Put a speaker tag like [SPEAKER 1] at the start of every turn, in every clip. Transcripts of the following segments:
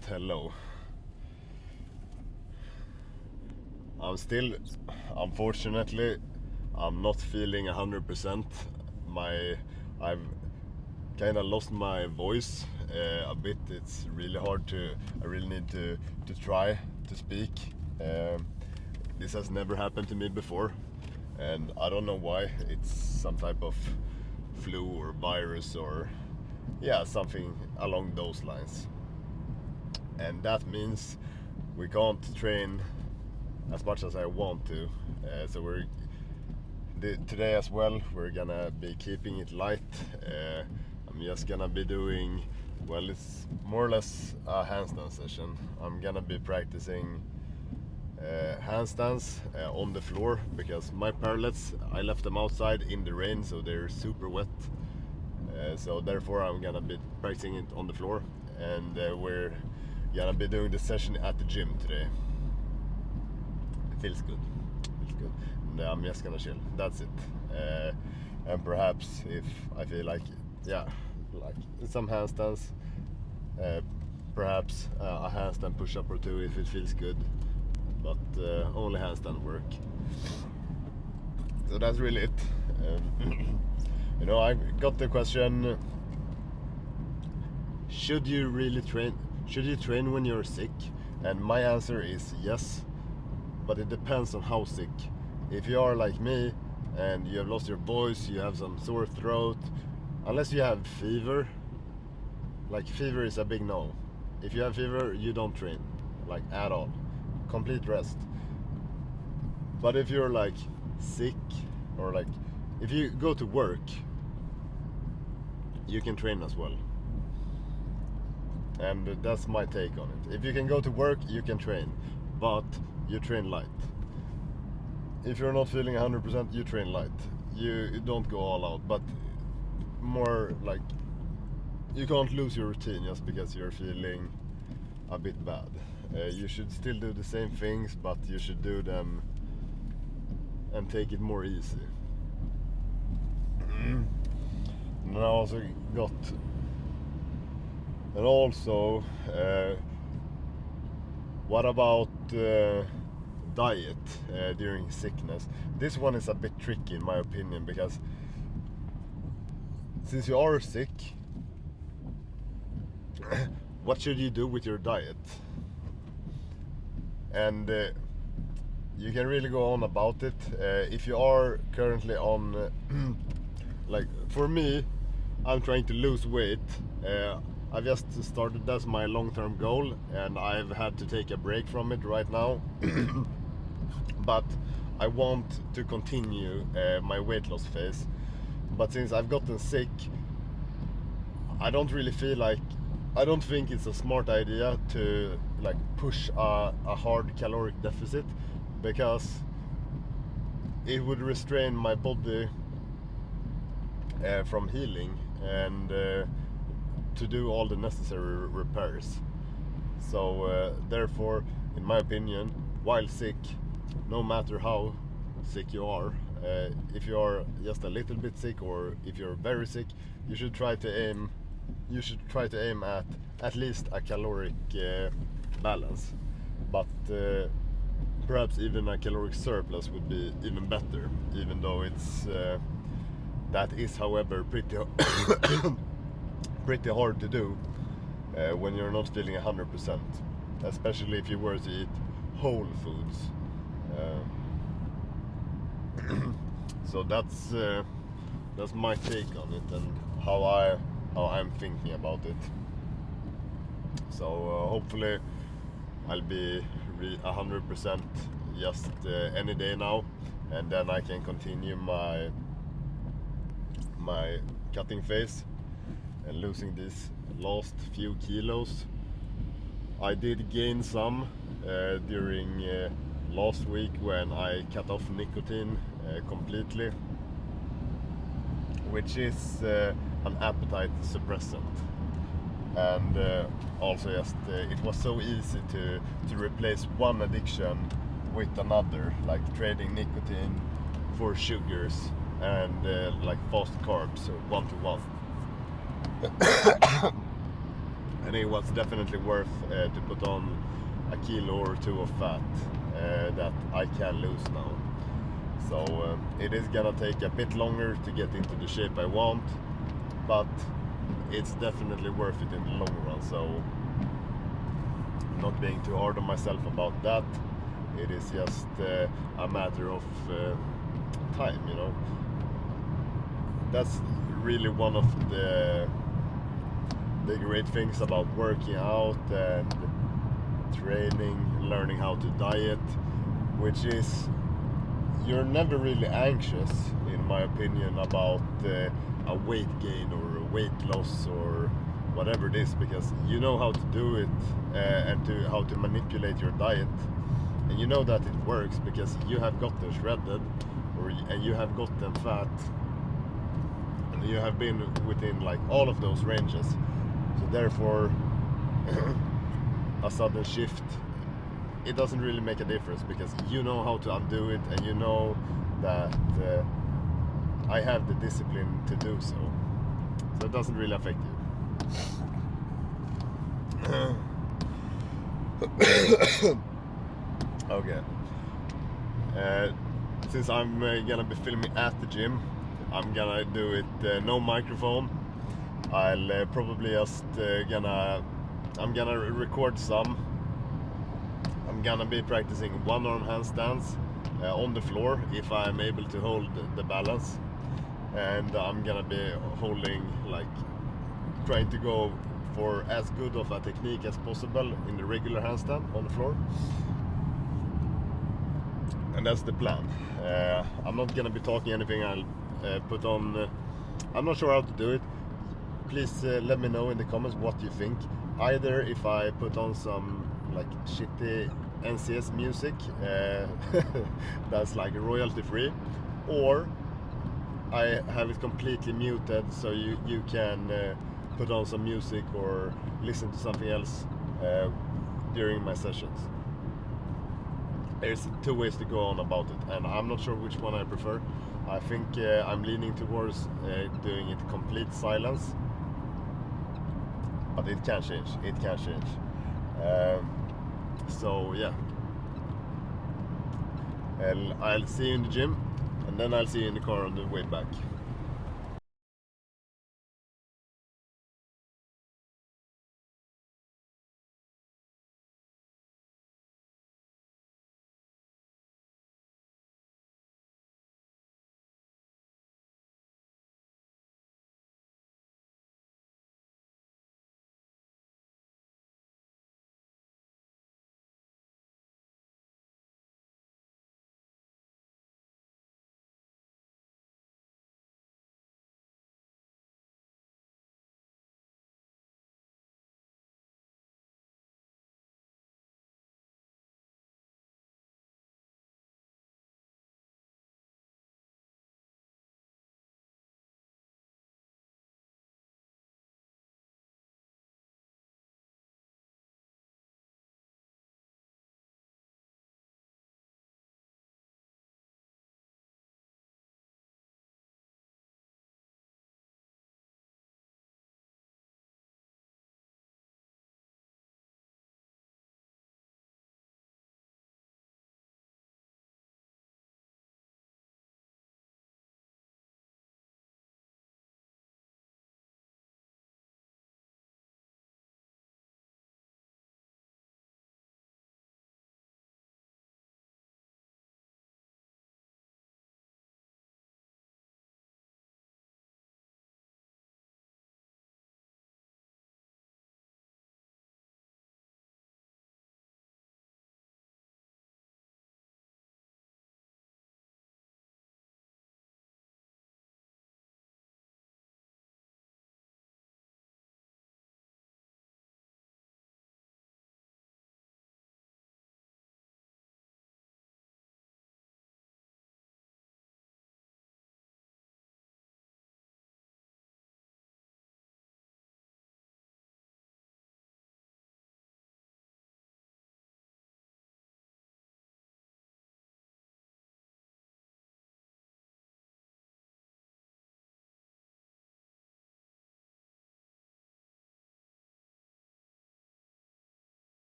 [SPEAKER 1] Alright, hello. I'm still, unfortunately, I'm not feeling 100%. I've kind of lost my voice a bit. It's really hard I really need to try to speak. This has never happened to me before, and I don't know why. It's some type of flu or virus or, yeah, something along those lines. And that means we can't train as much as I want to. So today as well, we're gonna be keeping it light. I'm just gonna be doing, well, it's more or less a handstand session. I'm gonna be practicing handstands on the floor, because my parallels, I left them outside in the rain, so they're super wet. So therefore I'm gonna be practicing it on the floor, and we're gonna be doing the session at the gym today. It feels good. And I'm just gonna chill. That's it. And perhaps if I feel like, yeah, like some handstands, perhaps a handstand push-up or two if it feels good, but only handstand work. So that's really it. I got the question: should you really train? Should you train when you're sick? And my answer is yes, but it depends on how sick. If you are like me and you have lost your voice, you have some sore throat, unless you have fever, like fever is a big no. If you have fever, you don't train, like at all. Complete rest. But if you're like sick, or like if you go to work, you can train as well. And that's my take on it. If you can go to work, you can train, but you train light. If you're not feeling 100%, you train light. You don't go all out, but more like you can't lose your routine just because you're feeling a bit bad. You should still do the same things, but you should do them and take it more easy. And I also got, and also, what about diet during sickness? This one is a bit tricky in my opinion, because since you are sick, what should you do with your diet? And you can really go on about it. If you are currently on, like for me, I'm trying to lose weight. I've just started, that's my long-term goal, and I've had to take a break from it right now. But I want to continue my weight loss phase. But since I've gotten sick, I don't think it's a smart idea to like push a hard caloric deficit, because it would restrain my body from healing and to do all the necessary repairs. So therefore, in my opinion, while sick, no matter how sick you are, if you are just a little bit sick or if you're very sick, you should try to aim at least a caloric balance. But perhaps even a caloric surplus would be even better, even though that is, however, pretty pretty hard to do when you're not feeling 100%, especially if you were to eat whole foods. So that's my take on it and how I'm thinking about it. So hopefully I'll be 100% just any day now, and then I can continue my cutting phase and losing these last few kilos. I did gain some during last week when I cut off nicotine completely, which is an appetite suppressant. And also just it was so easy to replace one addiction with another, like trading nicotine for sugars and like fast carbs, 1-to-1. and it was definitely worth to put on a kilo or two of fat that I can lose now. So it is gonna take a bit longer to get into the shape I want, but it's definitely worth it in the long run. So not being too hard on myself about that. It is just a matter of time, you know. That's really one of the great things about working out and training, learning how to diet, which is you're never really anxious, in my opinion, about a weight gain or a weight loss or whatever it is, because you know how to do it and how to manipulate your diet, and you know that it works because you have got them shredded and you have got them fat, and you have been within like all of those ranges. So therefore, a sudden shift, it doesn't really make a difference because you know how to undo it, and you know that I have the discipline to do so. So it doesn't really affect you. Okay. Since I'm gonna be filming at the gym, I'm gonna do it no microphone. I'll probably just I'm gonna record some. I'm gonna be practicing one-arm handstands on the floor if I'm able to hold the balance, and I'm gonna be holding, like, trying to go for as good of a technique as possible in the regular handstand on the floor, and that's the plan. I'm not gonna be talking anything. I'll put on. I'm not sure how to do it. Please let me know in the comments what you think. Either if I put on some like shitty NCS music that's like royalty free, or I have it completely muted so you can put on some music or listen to something else during my sessions. There's two ways to go on about it, and I'm not sure which one I prefer. I think I'm leaning towards doing it complete silence, but it can change. It can change. So yeah, I'll see you in the gym, and then I'll see you in the car on the way back.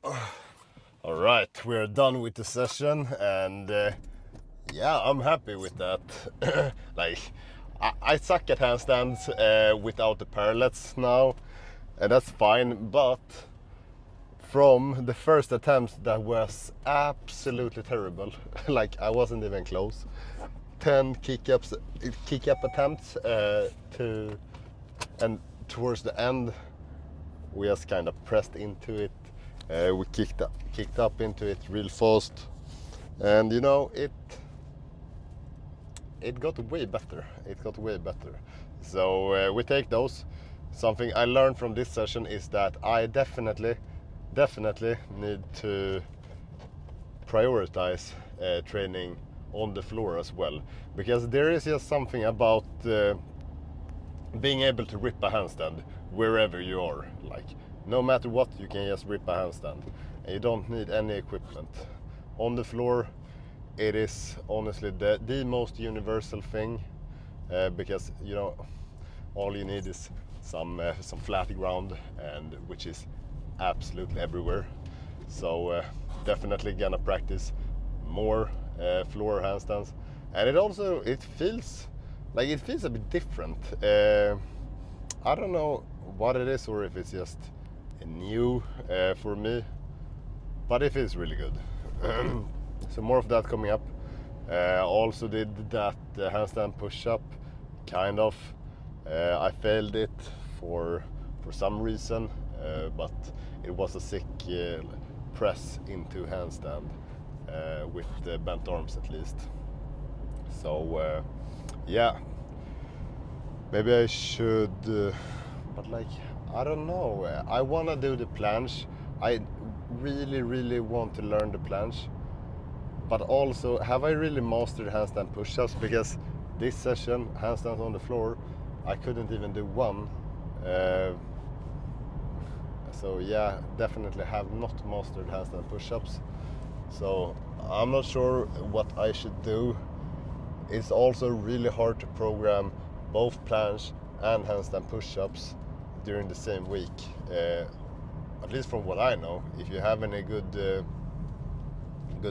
[SPEAKER 1] All right, we're done with the session, and yeah, I'm happy with that. Like, I suck at handstands without the parallettes now, and that's fine, but from the first attempts that was absolutely terrible. Like, I wasn't even close. 10 kick up attempts and towards the end we just kind of pressed into it. We kicked up into it real fast, and you know, it got way better. So we take those. Something I learned from this session is that I definitely need to prioritize training on the floor as well, because there is just something about being able to rip a handstand wherever you are. Like, no matter what, you can just rip a handstand, and you don't need any equipment. On the floor, it is honestly the most universal thing, because you know, all you need is some flat ground, and which is absolutely everywhere. So definitely gonna practice more floor handstands, and it feels a bit different. I don't know what it is, or if it's just new for me, but it feels really good. So more of that coming up. Also did that handstand push-up, kind of. I failed it for some reason, but it was a sick press into handstand with the bent arms at least. So yeah, maybe I should, but like, I don't know. I wanna do the planche. I really want to learn the planche, but also, have I really mastered handstand push-ups? Because this session, handstands on the floor, I couldn't even do one. So yeah, definitely have not mastered handstand push-ups. So I'm not sure what I should do. It's also really hard to program both planche and handstand push-ups during the same week. At least from what I know. If you have any good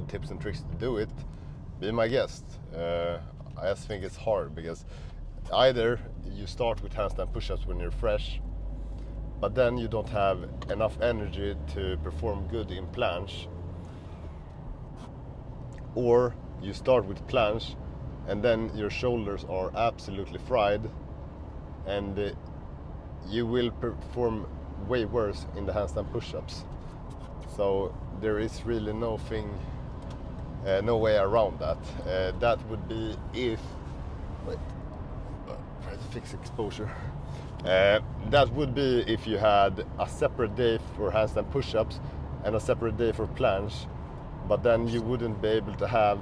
[SPEAKER 1] tips and tricks to do it, be my guest. I just think it's hard, because either you start with handstand push-ups when you're fresh, but then you don't have enough energy to perform good in planche, or you start with planche and then your shoulders are absolutely fried, and you will perform way worse in the handstand push-ups. So there is really no way around that. That would be if, wait, try to fix exposure. That would be if you had a separate day for handstand push-ups and a separate day for planche, but then you wouldn't be able to have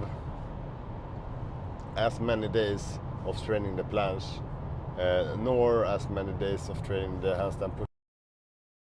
[SPEAKER 1] as many days of training the planche, nor as many days of training the handstand push-ups.